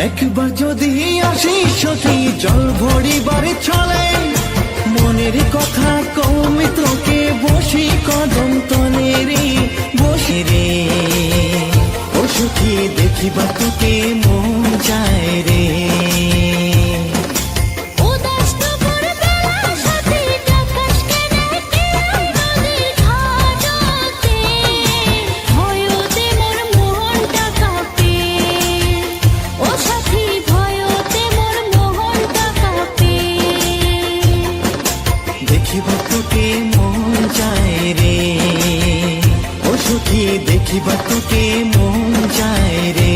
একবার যদি আসিস সখী জল ভরিবার ছলে, মনের কথা কমে তোকে বসি কদম তলে রে, বসে রে ও সখী দেখিবা তোকে মন চায় রে। দেখিবা তোকে মন চায় রে ও সখী দেখিবা তোকে মন চায় রে।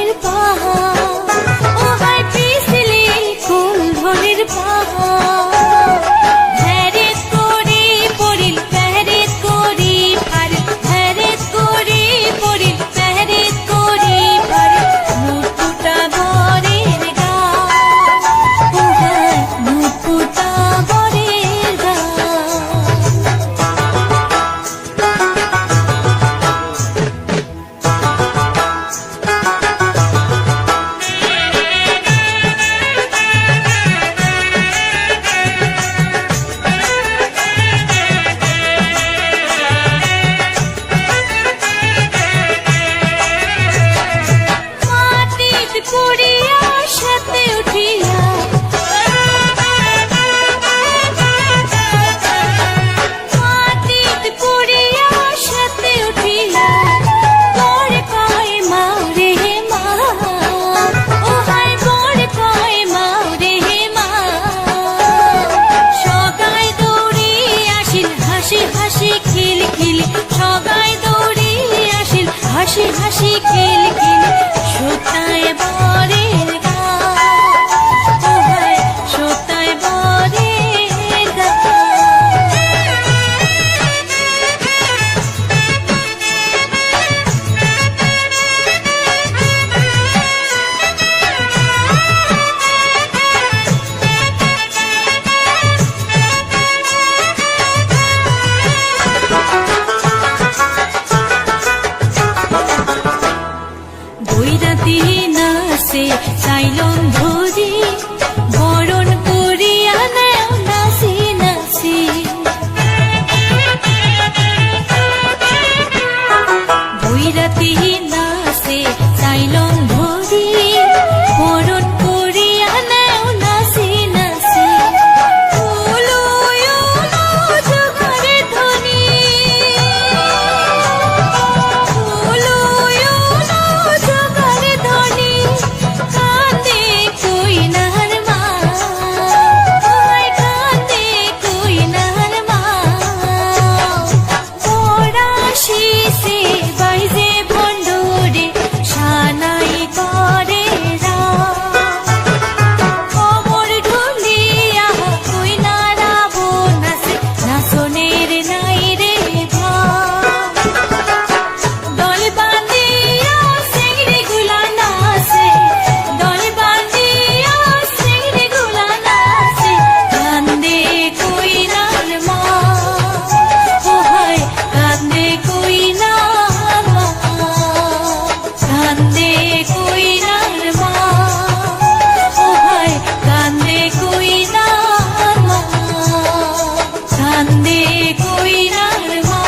ধনের পাহাড়, ও হায় পিছলে কুল ধনের পাহাড়। ভেরেত করে পড়িল ভেরেত করি পার, ভেরেত করে পড়িল ভেরেত করি পার। মুকুটা বরের গা, ও হায় মুকুটা বরের গা। মাটিত পড়িয়া সাথে উঠিয়া, মাটিত পড়িয়া সাথে উঠিয়া, বর কয় মাও রে মা, ও হায় বর কয় মাও রে মা। সগাই দৌড়ি আসিল হাসি হাসি খিল খিল, সগাই দৌড়ি আসিল হাসি হাসি খিল খিল। সোতায় বরের গা, ও হায় সোতায় বরের গা। বৈরাতি নাচে চাইলন ধরি, বরণ করিয়া নেও নাচি নাচি। বৈরাতি নাচে চাইলন ধরি, বরণ করিয়া নেও নাচি নাচি। উলু উলু জোগাড়ে ধ্বনি, উলু উলু জোগাড়ে ধ্বনি। কাঁদে কইনার মা, ওই কাঁদে কইনার মা। পড়াশিসে বাইজে ভণ্ডরে সানাই করে রা। কবর ঢুলিয়া কইনারা বোনাসে নাচনের নাই রে ভা। দল বাঁধিয়া সিংড়ি গুলা নাচে, দল বাঁধিয়া সিংড়ি গুলা নাচে। কান্দে কইনার মা, ও হায় কান্দে কইনার মা, কান্দে কইনার মা, ও হায় কান্দে কইনার মা, কান্দে কইনার মা,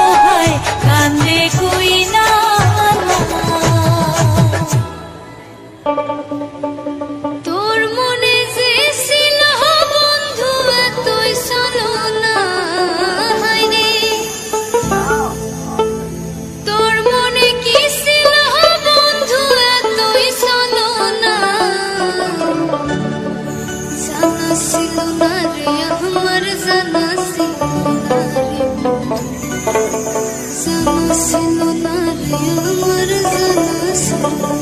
ও হায় কান্দে কইনার মা। তোর মনে যে ছিল বন্ধু এতই ছলনা, হায়রে তোর মনে কি ছিল বন্ধু এতই ছলনা। জানা ছিল না রে আমার, জানা ছিল না রে বন্ধু, জানা ছিল না রে আমার, জানা ছিল না।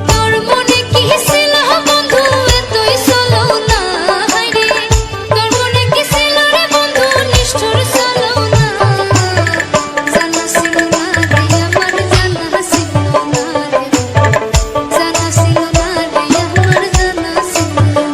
তোর মনে কি ছিল বন্ধু এতই ছলনা, হায়রে তোর মনে কি ছিল রে বন্ধু নিষ্ঠুর ছলনা। জানা ছিল না রে আমার, জানা ছিল না রে, জানা ছিল না রে আমার, জানা ছিল না।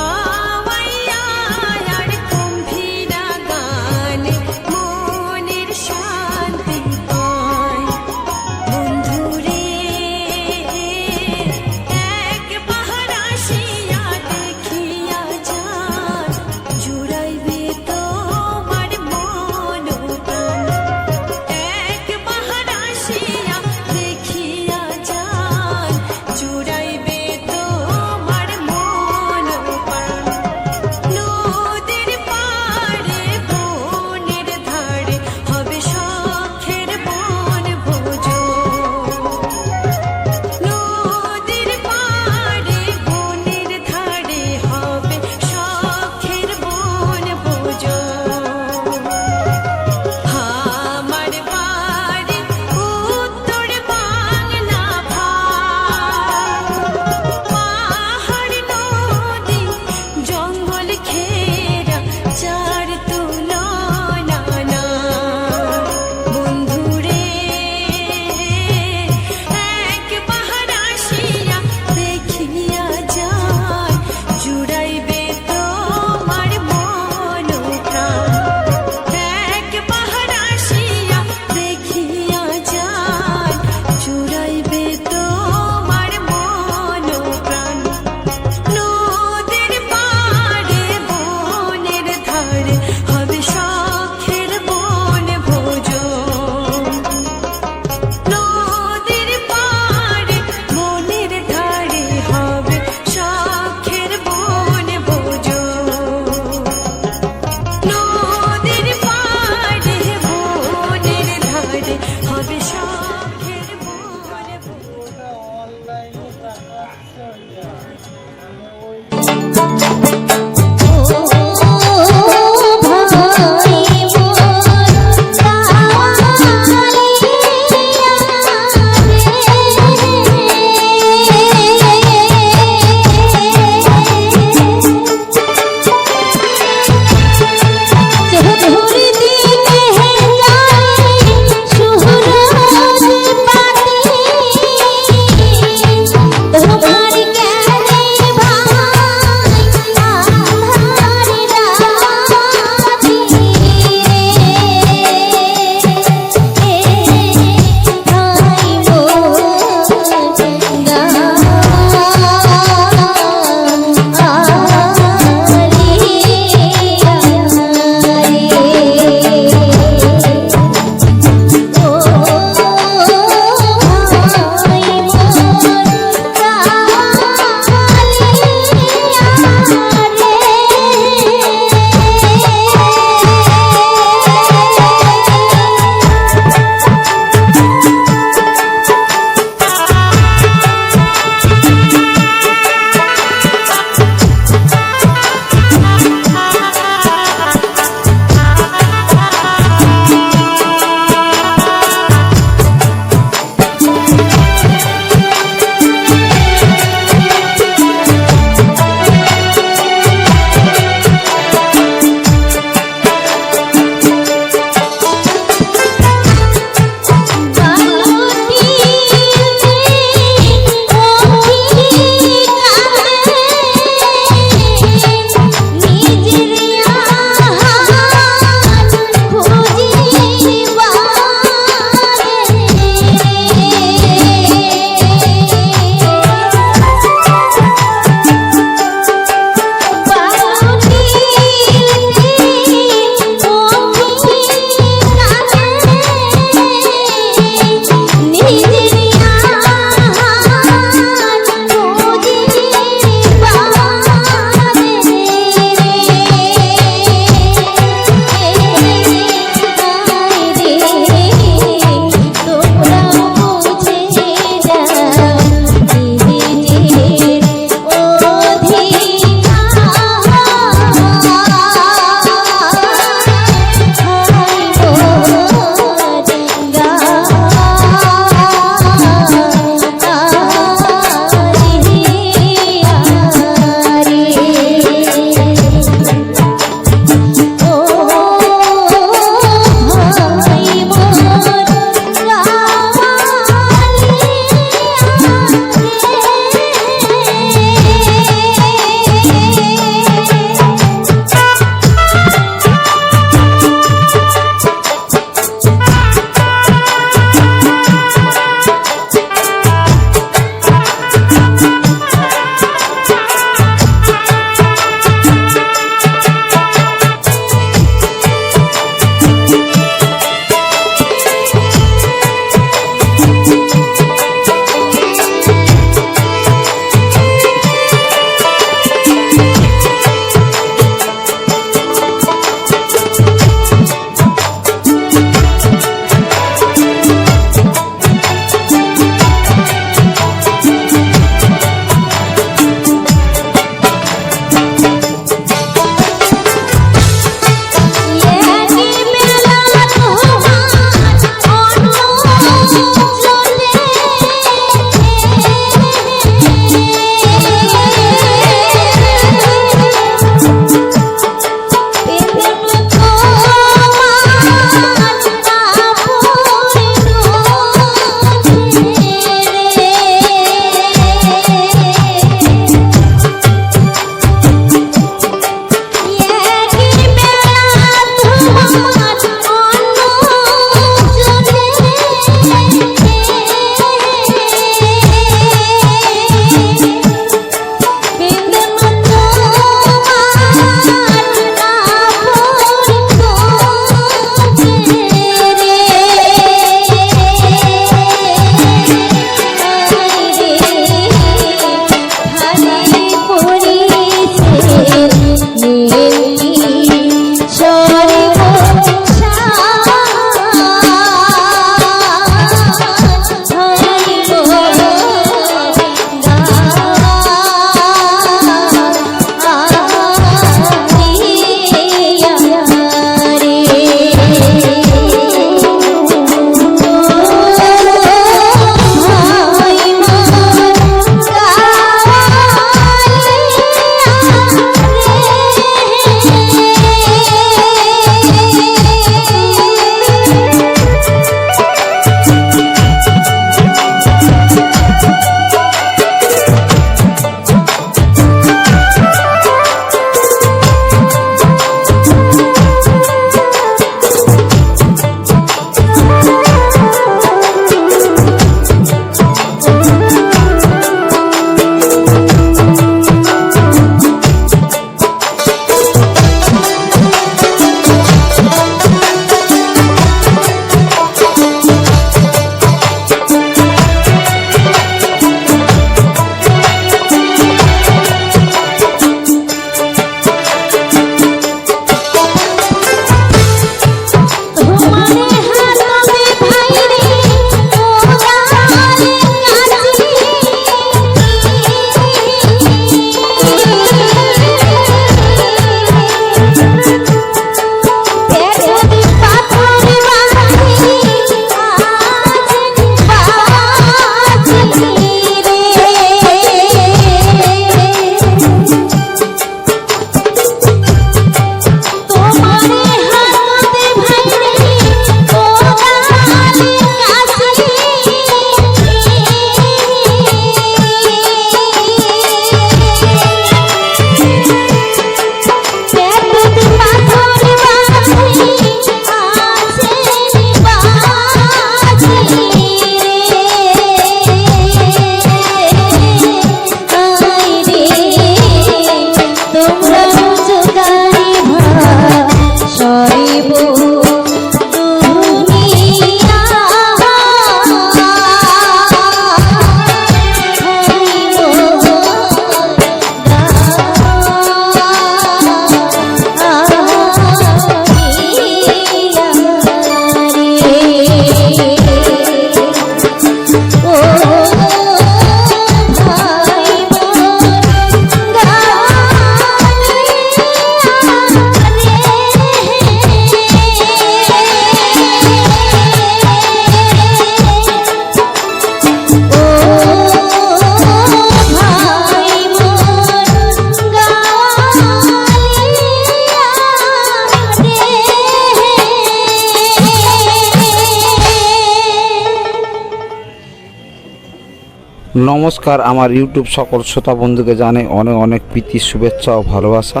নমস্কার, আমার ইউটিউব সকল শ্রোতা বন্ধুকে জানাই অনেক অনেক প্রীতি, শুভেচ্ছা ও ভালোবাসা।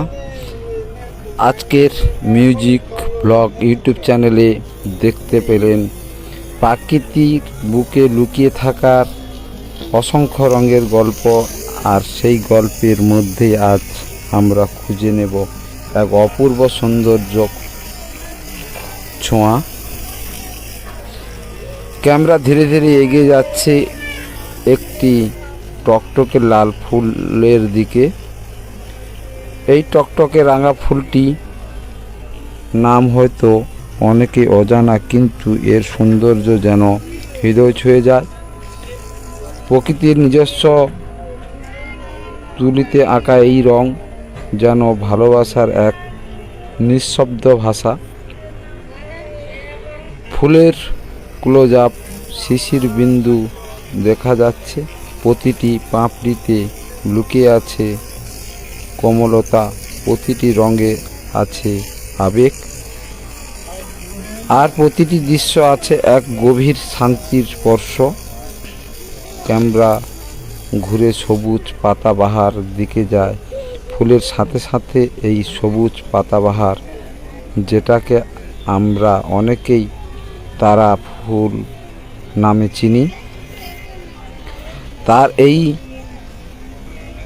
আজকের মিউজিক ব্লগ ইউটিউব চ্যানেলে দেখতে পেলেন প্রাকৃতিক বুকে লুকিয়ে থাকার অসংখ্য রঙের গল্প, আর সেই গল্পের মধ্যেই আজ আমরা খুঁজে নেব এক অপূর্ব সৌন্দর্য ছোঁয়া। ক্যামেরা ধীরে ধীরে এগিয়ে যাচ্ছে একটি টকটকে লাল ফুলের দিকে। এই টকটকে রাঙা ফুলটি নাম হয়তো অনেকে অজানা, কিন্তু এর সৌন্দর্য যেন হৃদয় ছুঁয়ে যায়। প্রকৃতির নিজস্ব তুলিতে আঁকা এই রং যেন ভালোবাসার এক নিঃশব্দ ভাষা। ফুলের ক্লোজ আপ, শিশির বিন্দু দেখা যাচ্ছে, প্রতিটি পাপড়িতে লুকিয়ে আছে কোমলতা, প্রতিটি রঙে আছে আবেগ, আর প্রতিটি দৃশ্য আছে এক গভীর শান্তির স্পর্শ। ক্যামেরা ঘুরে সবুজ পাতাবাহার দিকে যায়। ফুলের সাথে সাথে এই সবুজ পাতাবাহার, যেটাকে আমরা অনেকেই তারা ফুল নামে চিনি, তার এই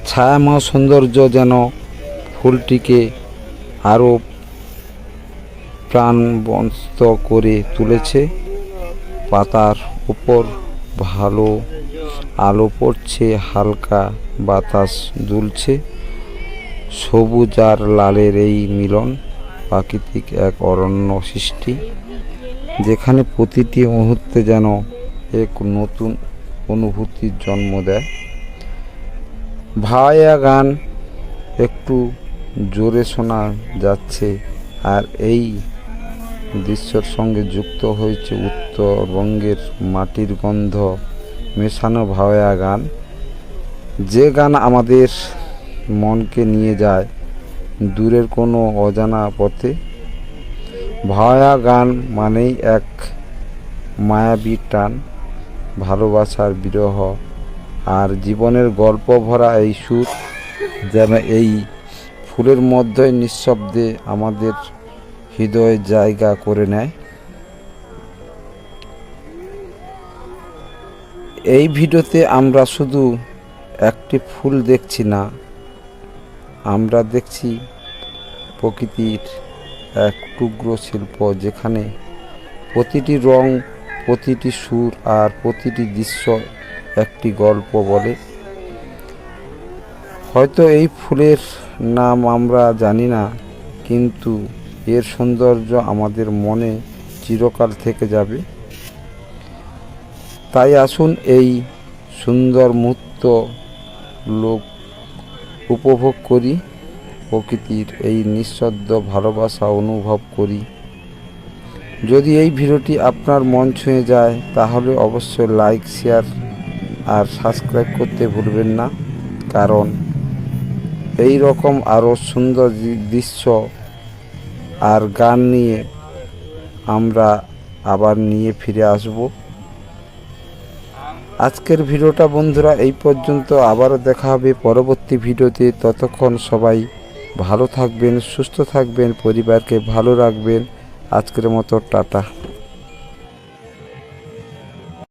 ছায়াময় সৌন্দর্য যেন ফুলটিকে আরও প্রাণবন্ত করে তুলেছে। পাতার উপর ভালো আলো পড়ছে, হালকা বাতাস দুলছে, সবুজ আর লালের এই মিলন প্রাকৃতিক এক অরণ্য সৃষ্টি, যেখানে প্রতিটি মুহূর্তে যেন এক নতুন অনুভূতির জন্ম দেয়। ভাওয়াইয়া গান একটু জোরে শোনা যাচ্ছে, আর এই দৃশ্যের সঙ্গে যুক্ত হয়েছে উত্তরবঙ্গের মাটির গন্ধ মেশানো ভাওয়াইয়া গান, যে গান আমাদের মনকে নিয়ে যায় দূরের কোনো অজানা পথে। ভাওয়াইয়া গান মানেই এক মায়াবী টান, ভালোবাসার বিরহ আর জীবনের গল্প ভরা এই সুর যেন এই ফুলের মধ্যে নিঃশব্দে আমাদের হৃদয়ে জায়গা করে নেয়। এই ভিডিওতে আমরা শুধু একটি ফুল দেখছি না, আমরা দেখছি প্রকৃতির এক টুকরো শিল্প, যেখানে প্রতিটি রং, প্রতিটি সুর আর প্রতিটি দৃশ্য একটি গল্প বলে। হয়তো এই ফুলের নাম আমরা জানি না, কিন্তু এর সৌন্দর্য আমাদের মনে চিরকাল থেকে যাবে। তাই আসুন এই সুন্দর মুহূর্ত উপভোগ করি, প্রকৃতির এই নিঃশব্দ ভালোবাসা অনুভব করি। যদি এই ভিডিওটি আপনার মন ছুঁয়ে যায় তাহলে অবশ্যই লাইক, শেয়ার আর সাবস্ক্রাইব করতে ভুলবেন না, কারণ এই রকম আরও সুন্দর দৃশ্য আর গান নিয়ে আমরা আবার নিয়ে ফিরে আসব। আজকের ভিডিওটা বন্ধুরা এই পর্যন্ত, আবারও দেখা হবে পরবর্তী ভিডিওতে। ততক্ষণ সবাই ভালো থাকবেন, সুস্থ থাকবেন, পরিবারকে ভালো রাখবেন। আজকের মতো টাটা।